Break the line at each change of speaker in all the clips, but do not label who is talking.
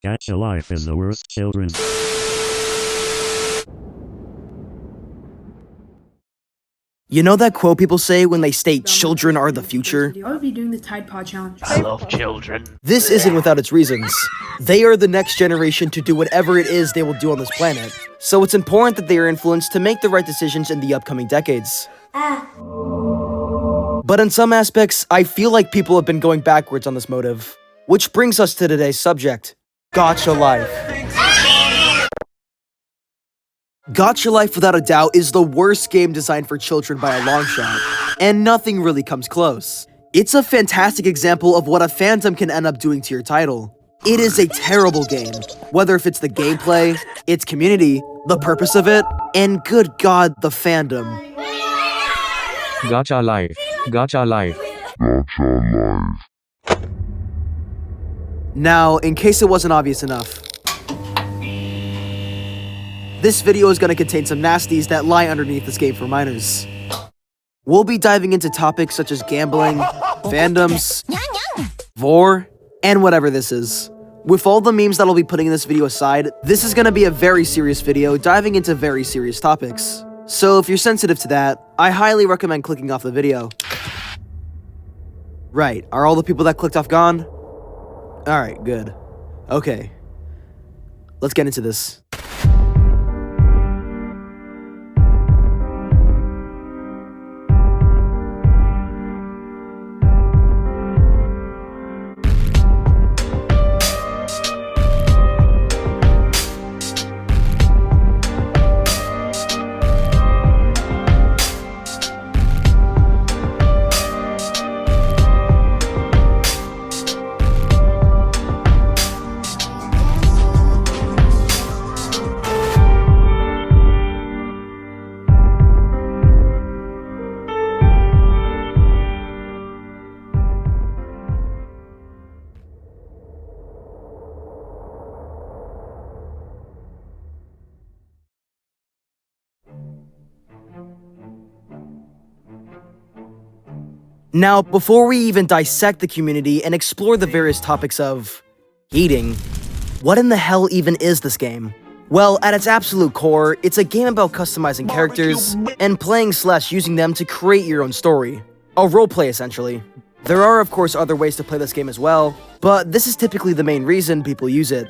Gacha life is the worst, children.
You know that quote people say when they state children are the future?
I would be doing the Tide Pod Challenge.
I love children.
This isn't without its reasons. They are the next generation to do whatever it is they will do on this planet. So it's important that they are influenced to make the right decisions in the upcoming decades. But in some aspects, I feel like people have been going backwards on this motive. Which brings us to today's subject, Gacha life. Gacha Life, without a doubt, is the worst game designed for children by a long shot, and nothing really comes close. It's a fantastic example of what a fandom can end up doing to your title. It is a terrible game, whether if it's the gameplay, its community, the purpose of it, and good god, the fandom.
Gacha Life. Gacha Life.
Now, in case it wasn't obvious enough, this video is going to contain some nasties that lie underneath this game for minors. We'll be diving into topics such as gambling, fandoms, vor, and whatever this is. With all the memes that I'll be putting in this video aside, this is going to be a very serious video diving into very serious topics. So if you're sensitive to that, I highly recommend clicking off the video. Right, are all the people that clicked off gone? Alright, good. Okay. Let's get into this. Now, before we even dissect the community and explore the various topics of eating, what in the hell even is this game? Well, at its absolute core, it's a game about customizing characters and playing/using them to create your own story. A roleplay, essentially. There are, of course, other ways to play this game as well, but this is typically the main reason people use it.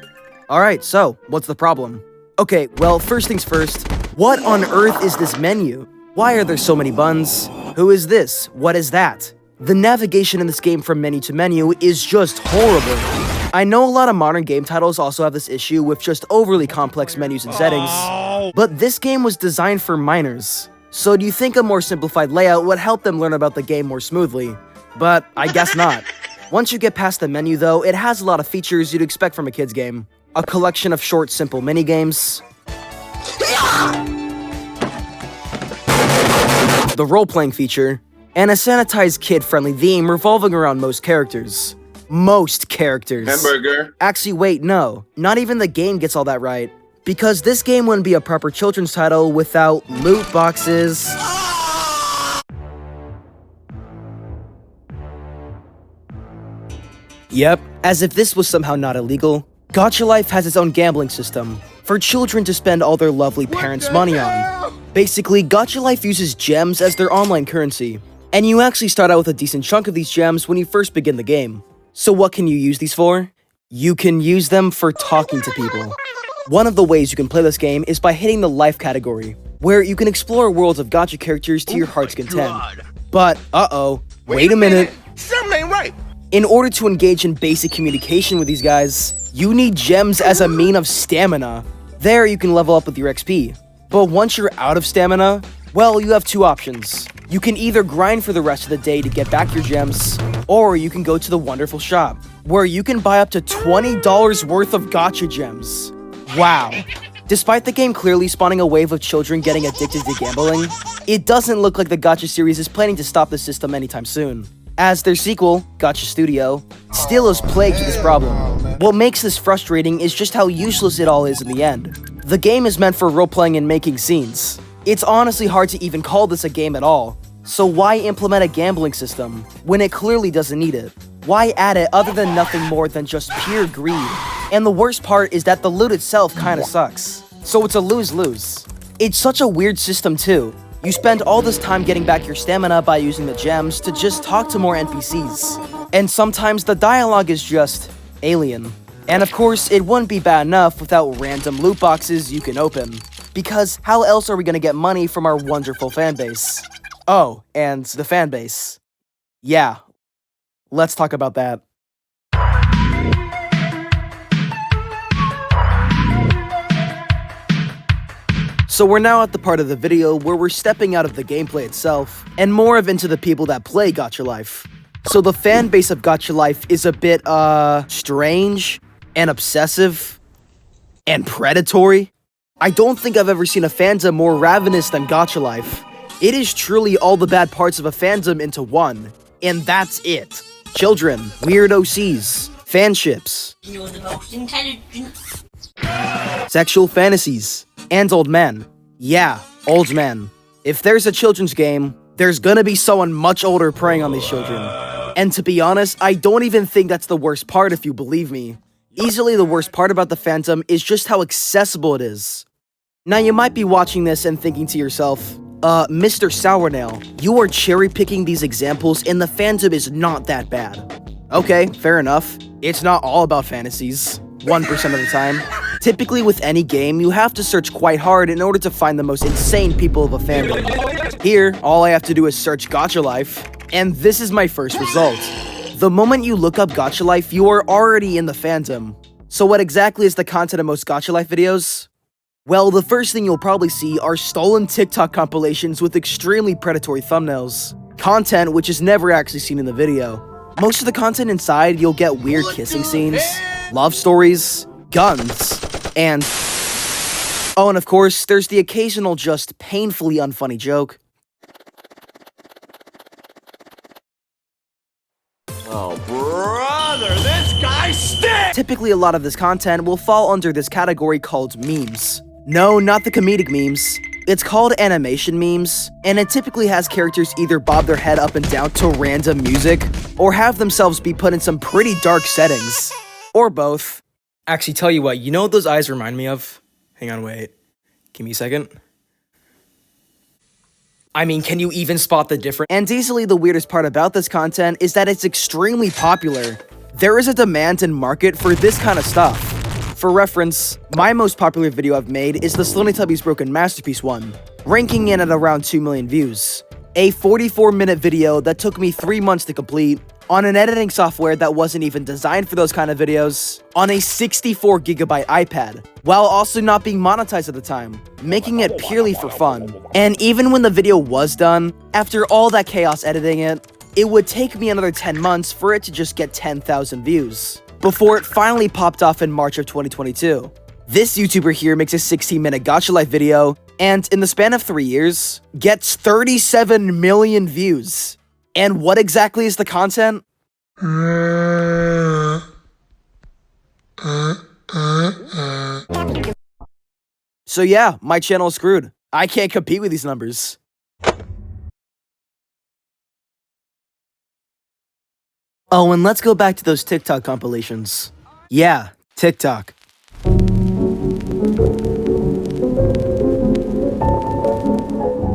Alright, so, what's the problem? Okay, well, first things first, what on earth is this menu? Why are there so many buttons? Who is this? What is that? The navigation in this game from menu to menu is just horrible. I know a lot of modern game titles also have this issue with just overly complex menus and settings, but this game was designed for minors. So do you think a more simplified layout would help them learn about the game more smoothly? But I guess not. Once you get past the menu though, it has a lot of features you'd expect from a kid's game. A collection of short, simple minigames, the role-playing feature, and a sanitized kid-friendly theme revolving around most characters. Most characters.
Hamburger.
Actually, wait, no. Not even the game gets all that right. Because this game wouldn't be a proper children's title without loot boxes, yep, as if this was somehow not illegal. Gacha Life has its own gambling system for children to spend all their lovely parents' money on. Basically, Gacha Life uses gems as their online currency, and you actually start out with a decent chunk of these gems when you first begin the game. So what can you use these for? You can use them for talking to people. One of the ways you can play this game is by hitting the life category, where you can explore worlds of gacha characters to your heart's content. But, wait a minute.
Something ain't right.
In order to engage in basic communication with these guys, you need gems as a mean of stamina. There you can level up with your XP. But once you're out of stamina, well, you have two options. You can either grind for the rest of the day to get back your gems, or you can go to the wonderful shop, where you can buy up to $20 worth of gacha gems. Wow. Despite the game clearly spawning a wave of children getting addicted to gambling, it doesn't look like the Gacha series is planning to stop the system anytime soon, as their sequel, Gacha Studio, still is plagued with this problem. What makes this frustrating is just how useless it all is in the end. The game is meant for role-playing and making scenes. It's honestly hard to even call this a game at all. So why implement a gambling system when it clearly doesn't need it? Why add it other than nothing more than just pure greed? And the worst part is that the loot itself kinda sucks. So it's a lose-lose. It's such a weird system too. You spend all this time getting back your stamina by using the gems to just talk to more NPCs. And sometimes the dialogue is just alien. And of course, it wouldn't be bad enough without random loot boxes you can open. Because how else are we gonna get money from our wonderful fanbase? Oh, and the fanbase. Yeah, let's talk about that. So we're now at the part of the video where we're stepping out of the gameplay itself and more of into the people that play Gacha Life. So the fan base of Gacha Life is a bit, strange and obsessive and predatory. I don't think I've ever seen a fandom more ravenous than Gacha Life. It is truly all the bad parts of a fandom into one, and that's it. Children, weird OCs, fanships,
You're the most intelligent.
sexual fantasies, and old men. Yeah, old men. If there's a children's game, there's gonna be someone much older preying on these children. And to be honest, I don't even think that's the worst part if you believe me. Easily the worst part about the fandom is just how accessible it is. Now you might be watching this and thinking to yourself, Mr. Sournale, you are cherry-picking these examples and the fandom is not that bad. Okay, fair enough. It's not all about fantasies, 1% of the time. Typically with any game, you have to search quite hard in order to find the most insane people of a fandom. Here, all I have to do is search Gacha Life, and this is my first result. The moment you look up Gacha Life, you are already in the fandom. So what exactly is the content of most Gacha Life videos? Well, the first thing you'll probably see are stolen TikTok compilations with extremely predatory thumbnails. Content which is never actually seen in the video. Most of the content inside, you'll get weird kissing scenes, love stories, guns, and... oh, and of course, there's the occasional just painfully unfunny joke.
Oh, brother, this guy stinks!
Typically, a lot of this content will fall under this category called memes. No, not the comedic memes. It's called animation memes, and it typically has characters either bob their head up and down to random music, or have themselves be put in some pretty dark settings. Or both. Actually, tell you what, you know what those eyes remind me of? Hang on, wait. Give me a second. I mean, can you even spot the difference? And easily the weirdest part about this content is that it's extremely popular. There is a demand and market for this kind of stuff. For reference, my most popular video I've made is the Teletubbies Broken Masterpiece one, ranking in at around 2 million views. A 44-minute video that took me 3 months to complete, on an editing software that wasn't even designed for those kind of videos, on a 64GB iPad, while also not being monetized at the time, making it purely for fun. And even when the video was done, after all that chaos editing it, it would take me another 10 months for it to just get 10,000 views, before it finally popped off in March of 2022. This YouTuber here makes a 16-minute Gacha Life video, and in the span of 3 years, gets 37 million views. And what exactly is the content? So yeah, my channel is screwed. I can't compete with these numbers. Oh, and let's go back to those TikTok compilations. Yeah, TikTok.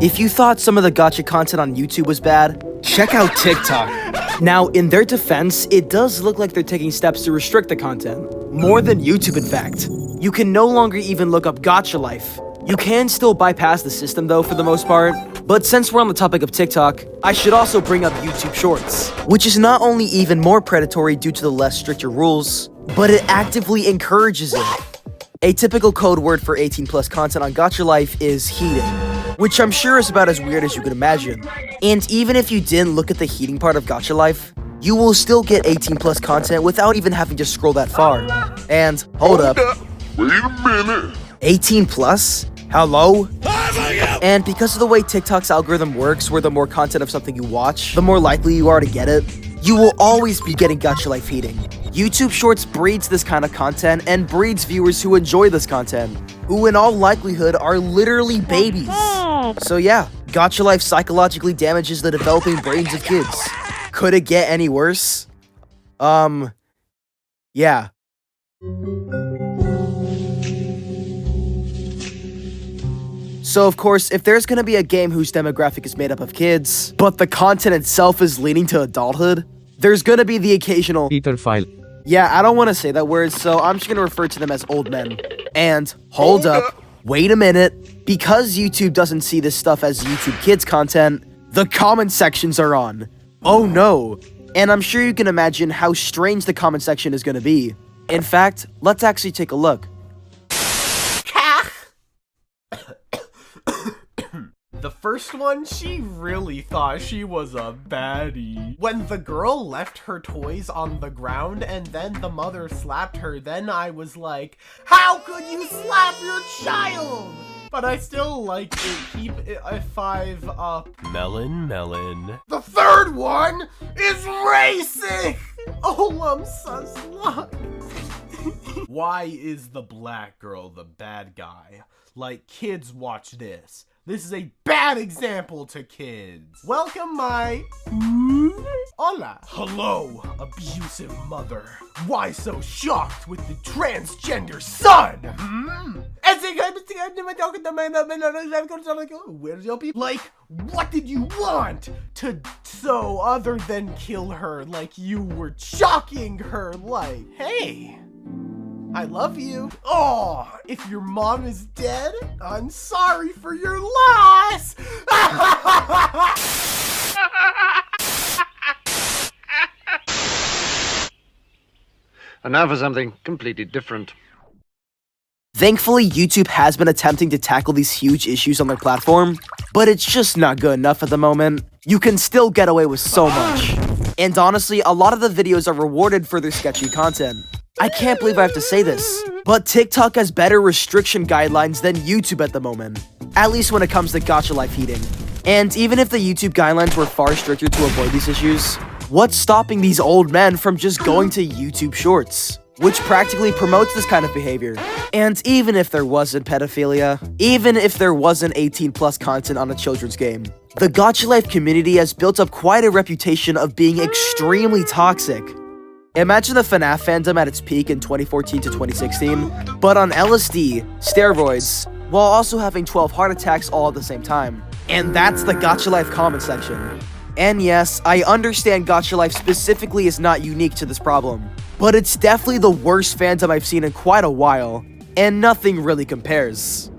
If you thought some of the gacha content on YouTube was bad, check out TikTok. Now, in their defense, it does look like they're taking steps to restrict the content. More than YouTube, in fact. You can no longer even look up Gacha Life. You can still bypass the system though for the most part. But since we're on the topic of TikTok, I should also bring up YouTube Shorts, which is not only even more predatory due to the less stricter rules, but it actively encourages it. A typical code word for 18+ content on Gacha Life is heating, which I'm sure is about as weird as you could imagine. And even if you didn't look at the heating part of Gacha Life, you will still get 18+ content without even having to scroll that far. And, hold up.
Wait a minute.
18+? Hello? And because of the way TikTok's algorithm works, where the more content of something you watch, the more likely you are to get it, you will always be getting Gacha Life heating. YouTube Shorts breeds this kind of content and breeds viewers who enjoy this content, who in all likelihood are literally babies. So yeah, Gacha Life psychologically damages the developing brains of kids. Could it get any worse? Yeah. So of course, if there's gonna be a game whose demographic is made up of kids, but the content itself is leading to adulthood, there's gonna be the occasional
Peterphile.
Yeah, I don't want to say that word, so I'm just gonna refer to them as old men. And, hold up, wait a minute. Because YouTube doesn't see this stuff as YouTube Kids content, the comment sections are on. Oh no. And I'm sure you can imagine how strange the comment section is gonna be. In fact, let's actually take a look.
The first one, she really thought she was a baddie. When the girl left her toys on the ground and then the mother slapped her, then I was like, how could you slap your child? But I still like it. Keep it a 5 up. Melon. The third one is racing! Oh, I'm sus. Why is the black girl the bad guy? Like, kids watch this. This is a bad example to kids. Welcome my... Hola. Hello, abusive mother. Why so shocked with the transgender son? Like, what did you want to so other than kill her? Like, you were shocking her like, hey, I love you. Oh, if your mom is dead, I'm sorry for your loss.
And now for something completely different.
Thankfully, YouTube has been attempting to tackle these huge issues on their platform, but it's just not good enough at the moment. You can still get away with so much. And honestly, a lot of the videos are rewarded for their sketchy content. I can't believe I have to say this, but TikTok has better restriction guidelines than YouTube at the moment, at least when it comes to Gacha Life heating. And even if the YouTube guidelines were far stricter to avoid these issues, what's stopping these old men from just going to YouTube Shorts, which practically promotes this kind of behavior? And even if there wasn't pedophilia, even if there wasn't 18+ content on a children's game, the Gacha Life community has built up quite a reputation of being extremely toxic. Imagine the FNAF fandom at its peak in 2014 to 2016, but on LSD, steroids, while also having 12 heart attacks all at the same time. And that's the Gacha Life comment section. And yes, I understand Gacha Life specifically is not unique to this problem, but it's definitely the worst fandom I've seen in quite a while, and nothing really compares.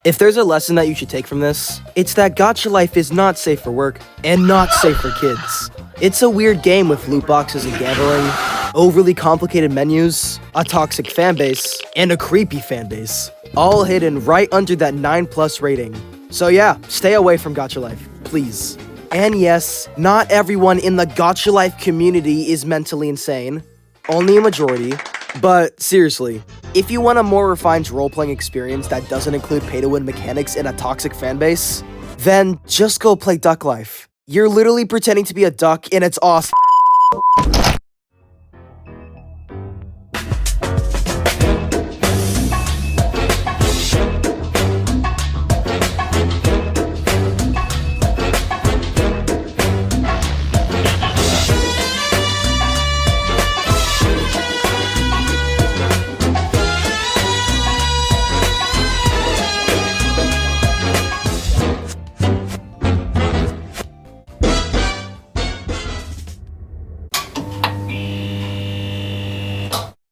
If there's a lesson that you should take from this, it's that Gacha Life is not safe for work, and not safe for kids. It's a weird game with loot boxes and gambling, overly complicated menus, a toxic fanbase, and a creepy fanbase, all hidden right under that 9+ rating. So yeah, stay away from Gacha Life, please. And yes, not everyone in the Gacha Life community is mentally insane, only a majority. But seriously, if you want a more refined role-playing experience that doesn't include pay-to-win mechanics and a toxic fanbase, then just go play Duck Life. You're literally pretending to be a duck and it's awesome.